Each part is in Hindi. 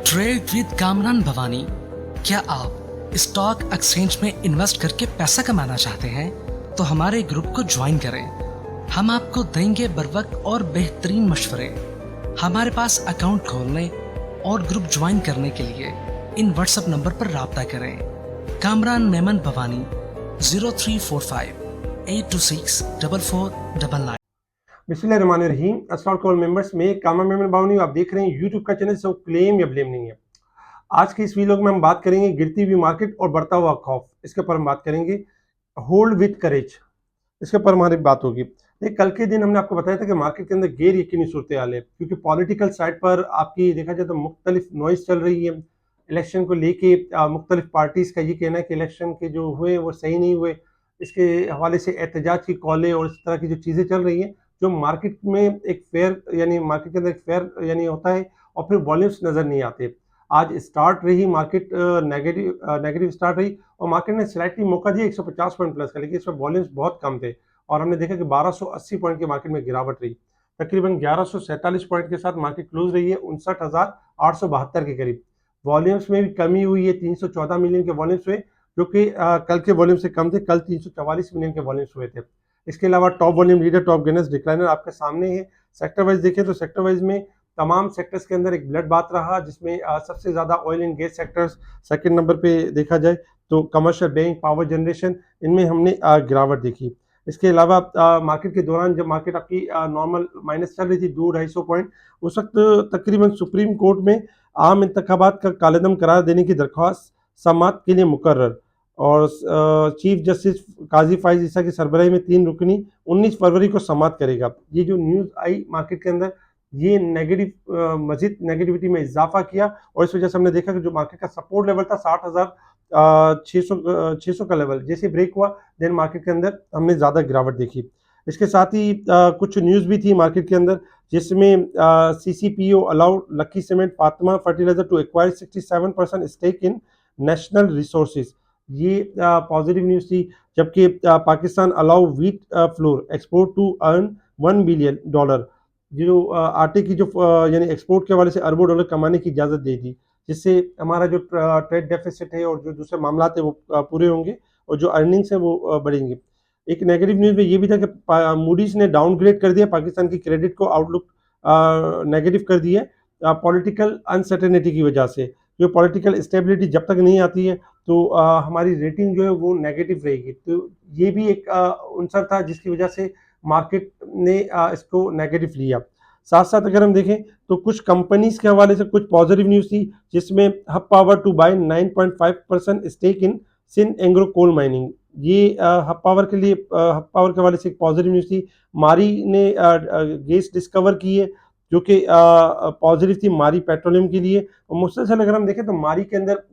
Trade with Kamran Bhavani. क्या आप स्टॉक एक्सचेंज में इन्वेस्ट करके पैसा कमाना चाहते हैं तो हमारे ग्रुप को ज्वाइन करें। हम आपको देंगे बर वक्त और बेहतरीन मशवरे। हमारे पास अकाउंट खोलने और ग्रुप ज्वाइन करने के लिए इन व्हाट्सएप नंबर पर राब्ता करें। कामरान मेमन भवानी 0345-826-4499। बिस्मिल्लाहिर्रहमानिर्रहीम। अस्सलाम वालेकुम मेंबर्स, में कामरान मेमन भवानी आप देख रहे हैं यूट्यूब का चैनल। सब क्लेम या ब्लेम नहीं है। आज के इस वीडियो में हम बात करेंगे गिरती हुई मार्केट और बढ़ता हुआ खौफ। इसके ऊपर हम बात करेंगे। होल्ड विथ करेज, इसके ऊपर हमारी बात होगी। कल के दिन हमने आपको बताया था कि मार्केट के अंदर गैर यकीनी सूरत हाल है, क्योंकि पॉलिटिकल साइड पर आपकी देखा जाए तो मुख्तलिफ नॉइस चल रही है इलेक्शन को लेके। मुख्तलिफ पार्टीज का ये कहना है कि इलेक्शन के जो हुए वो सही नहीं हुए। इसके हवाले से एहतजाज की कॉलें और इस तरह की जो चीज़ें चल रही हैं, जो मार्केट में एक फेयर यानी मार्केट के अंदर एक फेयर यानी होता है, और फिर वॉल्यूम्स नज़र नहीं आते। आज स्टार्ट रही मार्केट नेगेटिव स्टार्ट रही, और मार्केट ने स्लाइटली मौका दिया 150 पॉइंट प्लस का, लेकिन इसमें वॉल्यूम्स बहुत कम थे और हमने देखा कि 1280 पॉइंट के मार्केट में गिरावट रही। तकरीबन 1147 पॉइंट के साथ मार्केट क्लोज रही है 59,872 के करीब। वॉल्यूम्स में भी कमी हुई है, 314 मिलियन के वॉल्यूम्स हुए, जो कि कल के वॉल्यूम से कम थे। कल 344 मिलियन के वॉल्यूम्स हुए थे। इसके अलावा top volume leader, top gainers, decliner आपके सामने है। सेक्टर वाइज देखें तो सेक्टर वाइज में तमाम सेक्टर्स के अंदर एक ब्लड बात रहा, जिसमें सबसे ज्यादा oil and gas sectors second number पे देखा जाए तो कमर्शियल, बैंक, पावर जनरेशन, इनमें हमने गिरावट देखी। इसके अलावा मार्केट के दौरान जब मार्केट आपकी नॉर्मल माइनस चल रही थी 200-250 पॉइंट, उस वक्त तकरीबन सुप्रीम कोर्ट में आम इंतखाबात का कालेदम करार देने की दरख्वास्त समाअत के लिए मुकर्रर, और चीफ जस्टिस काजी फाइज ईसा की सरबराही में 3 रुकनी 19 फरवरी को समाअत करेगा। ये जो न्यूज़ आई मार्केट के अंदर, ये नेगेटिव मजीद नेगेटिविटी में इजाफा किया, और इस वजह से हमने देखा कि जो मार्केट का सपोर्ट लेवल था 60,600 का लेवल जैसे ब्रेक हुआ, देन मार्केट के अंदर हमने ज़्यादा गिरावट देखी। इसके साथ ही कुछ न्यूज़ भी थी मार्केट के अंदर, जिसमें CCPO allowed Lucky Cement Fatima fertilizer to acquire 67% stake in national resources. ये पॉजिटिव न्यूज़ थी। जबकि Pakistan allow wheat flour export to earn $1 billion, जो आटे की जो यानी एक्सपोर्ट के हवाले से अरबों डॉलर कमाने की इजाज़त दे दी, जिससे हमारा जो ट्रेड डेफिसिट है और जो दूसरे मामला है वो पूरे होंगे, और जो अर्निंग्स है वो बढ़ेंगे। एक नेगेटिव न्यूज़ में ये भी था कि मूडीज ने डाउनग्रेड कर दिया पाकिस्तान की क्रेडिट को, आउटलुक नेगेटिव कर दिया पॉलिटिकल अनसर्टेनिटी की वजह से। जो पॉलिटिकल स्टेबिलिटी जब तक नहीं आती है तो हमारी रेटिंग जो है वो नेगेटिव रहेगी। तो ये भी एक अंसर था जिसकी वजह से मार्केट ने इसको नेगेटिव लिया। साथ साथ अगर हम देखें तो कुछ कंपनीज के हवाले से कुछ पॉजिटिव न्यूज़ थी, जिसमें Hub Power to buy 9.5% stake in Sindh Engro coal mining. ये हब पावर के लिए हब पावर के हवाले से एक पॉजिटिव न्यूज़ थी। मारी ने गैस डिस्कवर की है, जो कि पॉजिटिव थी मारी पेट्रोलियम के लिए। और मुसलसल अगर हम देखें तो मारी के अंदर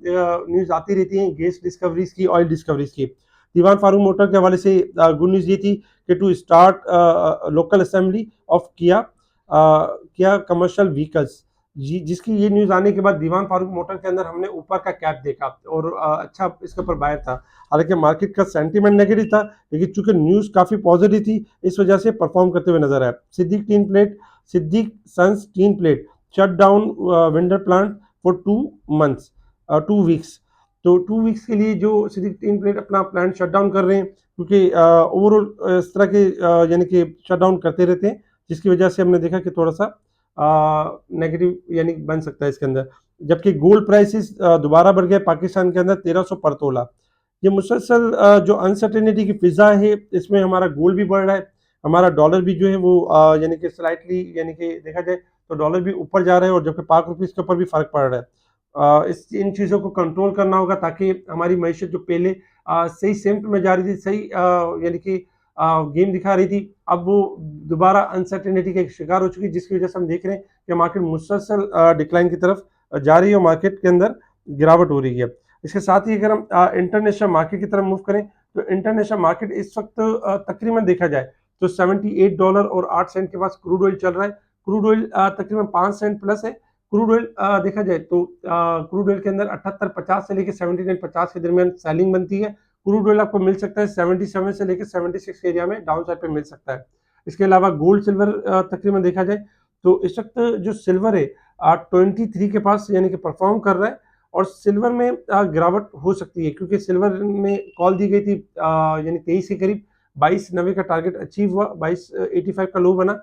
न्यूज़ आती रहती हैं गैस डिस्कवरीज की, ऑयल डिस्कवरीज की। दीवान फारूक मोटर के हवाले से गुड न्यूज़ ये थी कि to start local assembly of किया कमर्शियल व्हीकल्स, जिसकी ये न्यूज़ आने के बाद दीवान फारूक मोटर के अंदर हमने ऊपर का कैप देखा और अच्छा इसके ऊपर बायर था। हालांकि मार्केट का सेंटीमेंट नेगेटिव था, लेकिन चूंकि न्यूज़ काफ़ी पॉजिटिव थी, इस वजह से परफॉर्म करते हुए नजर आया। Siddiq sons tin plate shut down winder plant for 2 months 2 weeks. तो 2 वीक्स के लिए जो सिद्दीक टीन प्लेट अपना प्लांट शट डाउन कर रहे हैं, क्योंकि ओवरऑल इस तरह के यानी कि शट डाउन करते रहते हैं, जिसकी वजह से हमने देखा कि थोड़ा सा नेगेटिव यानी बन सकता है इसके अंदर। जबकि गोल्ड प्राइसेस दोबारा बढ़ गए पाकिस्तान के अंदर 1300 पर तोला। ये मुसलसल जो अनसर्टेनिटी की फिजा है, इसमें हमारा गोल्ड भी बढ़ रहा है, हमारा डॉलर भी जो है वो यानी कि स्लाइटली यानी कि देखा जाए तो डॉलर भी ऊपर जा रहा है, और जबकि पाक रुपीस के ऊपर भी फर्क पड़ रहा है। इन चीज़ों को कंट्रोल करना होगा, ताकि हमारी मैशत जो पहले सही सेम्ट में जा रही थी, सही यानी कि गेम दिखा रही थी, अब वो दोबारा अनसर्टेनिटी का एक शिकार हो चुकी है, जिसकी वजह से हम देख रहे हैं कि मार्केट मुसलसल डिक्लाइन की तरफ जा रही है और मार्केट के अंदर गिरावट हो रही है। इसके साथ ही अगर हम इंटरनेशनल मार्केट की तरफ मूव करें तो इंटरनेशनल मार्केट इस वक्त तकरीबन देखा जाए तो $78 और 8 सेंट के पास क्रूड ऑयल चल रहा है। क्रूड ऑयल तकरीबन 5 सेंट प्लस है। क्रूड ऑयल देखा जाए तो क्रूड ऑयल के अंदर 78.50 से लेकर 79.50 के दरमियान सेलिंग बनती है। क्रूड ऑयल आपको मिल सकता है 77 से लेकर 76 के एरिया में डाउन साइड पे मिल सकता है। इसके अलावा गोल्ड सिल्वर तकरीबन देखा जाए तो इस वक्त जो सिल्वर है 23 के पास यानी कि परफॉर्म कर रहा है। और सिल्वर में गिरावट हो सकती है क्योंकि सिल्वर में कॉल दी गई थी यानी 23 के करीब, 22.90 का टारगेट अचीव हुआ, 22.85 का लो बना।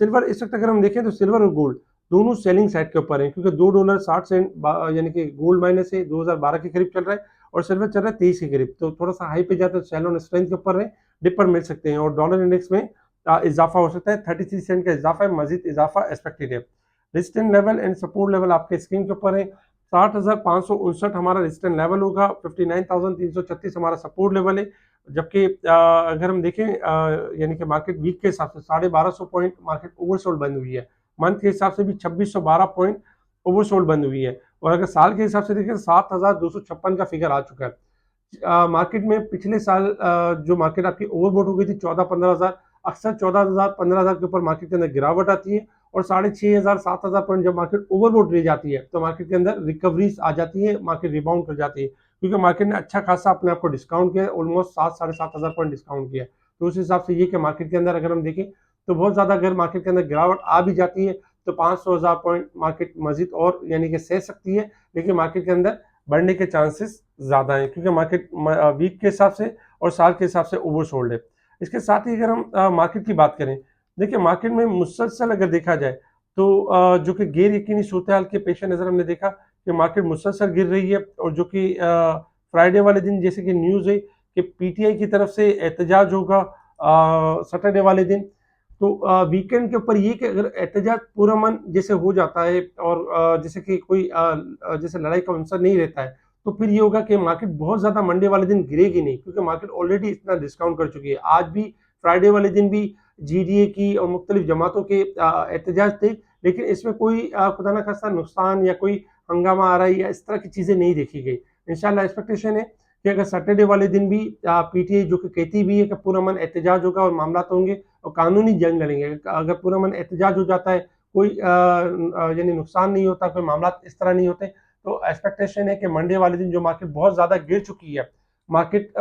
सिल्वर इस वक्त अगर हम देखें तो सिल्वर और गोल्ड दोनों सेलिंग साइड के ऊपर हैं क्योंकि $2.60 यानी कि गोल्ड माइनस है 2012 के करीब चल रहा है और सिल्वर चल रहा है 23 के करीब। तो थोड़ा सा हाई पे जाता है, सेल ऑन स्ट्रेंथ के ऊपर है, डिप पर मिल सकते हैं और डॉलर इंडेक्स में इजाफा हो सकता है। 33 सेंट का इजाफा है, मजीद इजाफा एक्सपेक्टेड है। Resistance level and support level आपके स्क्रीन के ऊपर है। 60,559 हमारा रेजिस्टेंस लेवल होगा, 59,336 हमारा सपोर्ट लेवल है। जबकि अगर हम देखें यानी कि मार्केट वीक के हिसाब से 1250 पॉइंट मार्केट ओवरसोल्ड बंद हुई है। मंथ के हिसाब से भी 2612 पॉइंट ओवरसोल्ड बंद हुई है और अगर साल के हिसाब से देखें 7256 का फिगर आ चुका है। मार्केट में पिछले साल जो मार्केट आपकी ओवरबॉट हो गई थी 14-15 हज़ार, अक्सर 14,000-15,000 के ऊपर मार्केट के अंदर गिरावट आती है और 6,500-7,000 पॉइंट जब मार्केट ओवरबॉट रह जाती है तो मार्केट के अंदर रिकवरीज आ जाती है, मार्केट रिबाउंड कर जाती है क्योंकि मार्केट ने अच्छा खासा अपने आप को डिस्काउंट किया, ऑलमोस्ट 7-7,500 पॉइंट डिस्काउंट किया। तो उस हिसाब से ये कि मार्केट के अंदर अगर हम देखें तो बहुत ज़्यादा अगर मार्केट के अंदर गिरावट आ भी जाती है तो 500,000 पॉइंट मार्केट मजीद और यानी कि सह सकती है, लेकिन मार्केट के अंदर बढ़ने के चांसेस ज़्यादा हैं क्योंकि मार्केट वीक के हिसाब से और साल के हिसाब से ओवरसोल्ड है। इसके साथ ही अगर हम मार्केट की बात करें, देखिए मार्केट में मुसलसल अगर देखा जाए तो जो कि गैर यकीनी सूरत हाल के पेश नज़र हमने देखा कि मार्केट मुसलसल गिर रही है और जो कि फ्राइडे वाले दिन जैसे कि न्यूज़ है कि पीटीआई की तरफ से एहतजाज होगा सैटरडे वाले दिन। तो वीकेंड के ऊपर ये कि अगर एहतजाज पूरा मन जैसे हो जाता है और जैसे कि कोई जैसे लड़ाई का अवसर नहीं रहता है तो फिर ये होगा कि मार्केट बहुत ज़्यादा मंडे वाले दिन गिरेगी नहीं क्योंकि मार्केट ऑलरेडी इतना डिस्काउंट कर चुकी है। आज भी फ्राइडे वाले दिन भी जीडीए की और मुख्तलिफ जमातों के एहतजाज थे, लेकिन इसमें कोई खुदा न खास्ता नुकसान या कोई हंगामा आ रहा है या इस तरह की चीज़ें नहीं देखी गई। इंशाल्लाह एक्सपेक्टेशन है कि अगर सैटरडे वाले दिन भी पीटीआई जो कि कहती भी है कि पूरा मन एहतजाज होगा और मामला होंगे और कानूनी जंग लड़ेंगे, अगर पूरा मन एहतजाज हो जाता है, कोई यानी नुकसान नहीं होता, कोई मामला इस तरह नहीं होते, तो एक्सपेक्टेशन है कि मंडे वाले दिन जो मार्केट बहुत ज़्यादा गिर चुकी है, मार्केट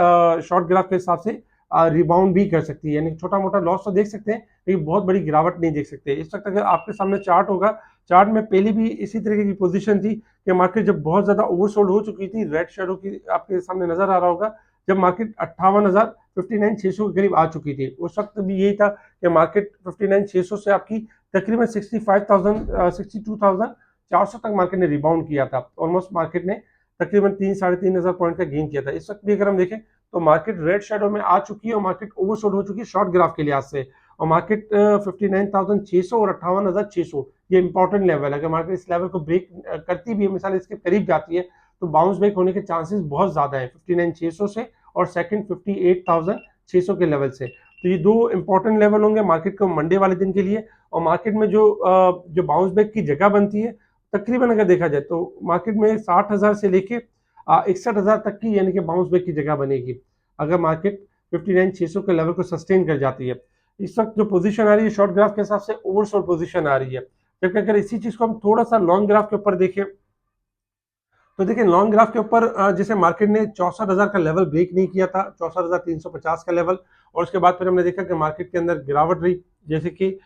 शॉर्ट ग्राफ के हिसाब से रिबाउंड भी कर सकती है, यानी छोटा मोटा लॉस तो देख सकते हैं लेकिन बहुत बड़ी गिरावट नहीं देख सकते। इस वक्त अगर आपके सामने चार्ट होगा, चार्ट में पहले भी इसी तरीके की पोजीशन थी कि मार्केट जब बहुत ज़्यादा ओवरसोल्ड हो चुकी थी, रेड शेडो की आपके सामने नजर आ रहा होगा, जब मार्केट 58,000 59,600 के करीब आ चुकी थी। उस वक्त भी यही था कि मार्केट 59,600 से आपकी तकरीबन 62,400 तक मार्केट ने रिबाउंड किया था। ऑलमोस्ट मार्केट ने तकरीबन 3-3,500 पॉइंट का गेन किया था। इस वक्त भी अगर हम देखें तो मार्केट रेड शेडो में आ चुकी है और मार्केट ओवरसोल्ड हो चुकी है शॉर्ट ग्राफ के लिहाज से और मार्केट 59,600 और 58,600 ये इंपॉर्टेंट लेवल है। अगर मार्केट इस लेवल को ब्रेक करती भी है, मिसाल इसके करीब जाती है तो बाउंस बैक होने के चांसेस बहुत ज़्यादा है 59,600 से और सेकंड 58,600 के लेवल से। तो ये दो इंपॉर्टेंट लेवल होंगे मार्केट को मंडे वाले दिन के लिए और मार्केट में जो बाउंस बैक की जगह बनती है तकरीबन अगर देखा जाए तो मार्केट में 60,000 से लेके 61,000 तक की यानी कि बाउंस बैक की जगह बनेगी अगर मार्केट 59,600 के लेवल को सस्टेन कर जाती है। इस वक्त जो पोजीशन आ रही है शॉर्ट ग्राफ के हिसाब से ओवरसोल्ड पोजीशन आ रही है, जबकि अगर इसी चीज़ को हम थोड़ा सा लॉन्ग ग्राफ के ऊपर देखें तो देखिए लॉन्ग ग्राफ के ऊपर जैसे मार्केट ने 64,000 का लेवल ब्रेक नहीं किया था, 64,350 का लेवल, और उसके बाद फिर हमने देखा कि मार्केट के अंदर गिरावट रही, जैसे कि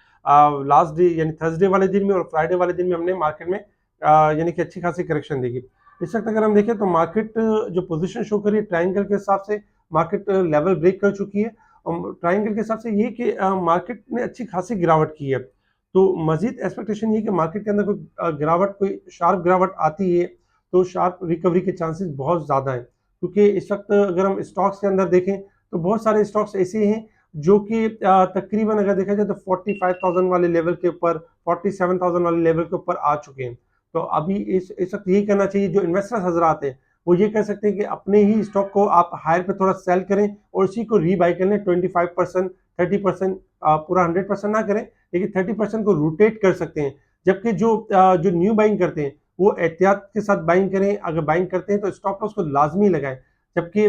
लास्ट डे यानी थर्सडे वाले दिन में और फ्राइडे वाले दिन में हमने मार्केट में यानी कि अच्छी खासी करेक्शन देखी। इस वक्त अगर हम देखें तो मार्केट जो पोजीशन शो करी है ट्रायंगल के हिसाब से मार्केट लेवल ब्रेक कर चुकी है और ट्रायंगल के हिसाब से ये कि मार्केट ने अच्छी खासी गिरावट की है। तो मजीद एक्सपेक्टेशन ये कि मार्केट के अंदर कोई गिरावट, कोई शार्प गिरावट आती है तो शार्प रिकवरी के चांसेस बहुत ज़्यादा हैं, क्योंकि इस वक्त अगर हम स्टॉक्स के अंदर देखें तो बहुत सारे स्टॉक्स ऐसे हैं जो कि तकरीबन अगर देखा जाए तो 45,000 वाले लेवल के ऊपर, 47,000 वाले लेवल के ऊपर आ चुके हैं। तो अभी इस वक्त यही करना चाहिए, जो इन्वेस्टर्स हजरात हैं वो ये कर सकते हैं कि अपने ही स्टॉक को आप हायर पे थोड़ा सेल करें और उसी को रीबाई कर लें 25%, 30%, पूरा 100% ना करें लेकिन 30% को रोटेट कर सकते हैं। जबकि जो न्यू बाइंग करते हैं वो एहतियात के साथ बाइंग करें, अगर बाइंग करते हैं तो स्टॉप लॉस को लाजमी लगाएं। जबकि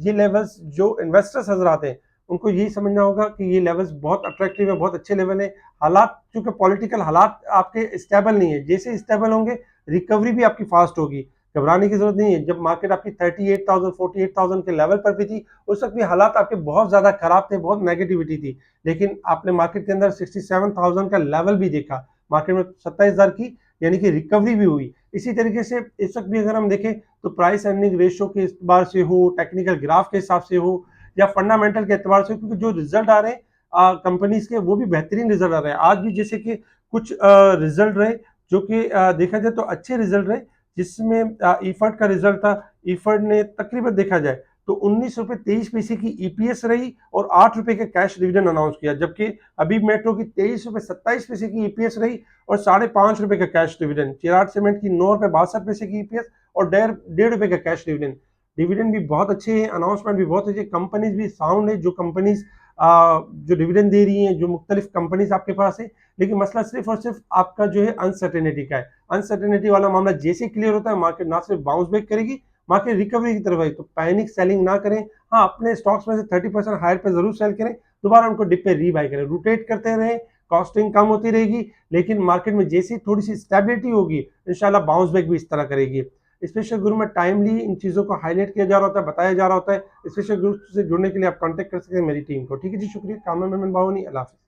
ये लेवल्स जो इन्वेस्टर्स हजरात हैं उनको यही समझना होगा कि ये लेवल्स बहुत अट्रैक्टिव है, बहुत अच्छे लेवल है। हालात चूंकि पॉलिटिकल हालात आपके स्टेबल नहीं है, जैसे स्टेबल होंगे रिकवरी भी आपकी फास्ट होगी, घबराने की जरूरत नहीं है। जब मार्केट आपकी 38,000 48,000 के लेवल पर भी थी उस वक्त भी हालात आपके बहुत ज्यादा खराब थे, बहुत नेगेटिविटी थी, लेकिन आपने मार्केट के अंदर 67,000 का लेवल भी देखा, मार्केट में 27,000 की यानी कि रिकवरी भी हुई। इसी तरीके से इस वक्त भी अगर हम देखें तो प्राइस अर्निंग रेशियो के एतबार से हो, टेक्निकल ग्राफ के हिसाब से हो या फंडामेंटल के एतबार से, क्योंकि जो रिजल्ट आ रहे हैं कंपनीज के वो भी बेहतरीन रिजल्ट आ रहे हैं। आज भी जैसे कि कुछ रिजल्ट रहे जो कि देखा जाए तो अच्छे रिजल्ट रहे, जिसमें ईफर्ट का रिजल्ट था। ईफर्ट ने तकरीबन देखा जाए तो 19 रुपये 23 पैसे की ईपीएस रही और 8 रुपए का कैश डिविडेंड अनाउंस किया, जबकि अभी मेट्रो की 23 रुपये 27 पैसे की ईपीएस रही और 5.5 रुपए का कैश डिविडेंड। चिराग सीमेंट की 9 रुपये 62 पैसे की ईपीएस और 1.5 रुपए का कैश डिविडेंड। डिविडेंड भी बहुत अच्छे हैं, अनाउंसमेंट भी बहुत अच्छे, कंपनीज भी साउंड है, जो कंपनीज जो डिविडेंड दे रही हैं, जो मुख्तलिफ कंपनीज आपके पास है। लेकिन मसला सिर्फ और सिर्फ आपका जो है अनसर्टेनिटी का है। अनसर्टेनिटी वाला मामला जैसे क्लियर होता है, मार्केट ना सिर्फ बाउंस बैक करेगी, मार्केट रिकवरी की तरफ आई। तो पैनिक सेलिंग ना करें। हाँ, अपने स्टॉक्स में से 30% हायर पे जरूर सेल करें, दोबारा उनको डिप पे रीबाई करें, रोटेट करते रहें, कॉस्टिंग कम होती रहेगी। लेकिन मार्केट में जैसी थोड़ी सी स्टेबिलिटी होगी, इंशाल्लाह बाउंस बैक भी इस तरह करेगी। स्पेशल ग्रुप में टाइमली इन चीज़ों को हाईलाइट किया जा रहा होता है, बताया जा रहा होता है। स्पेशल ग्रुप से जुड़ने के लिए आप कांटेक्ट कर सकते हैं मेरी टीम को। ठीक है जी, शुक्रिया। कामरान मेमन बावनी, अल्लाह हाफिज़।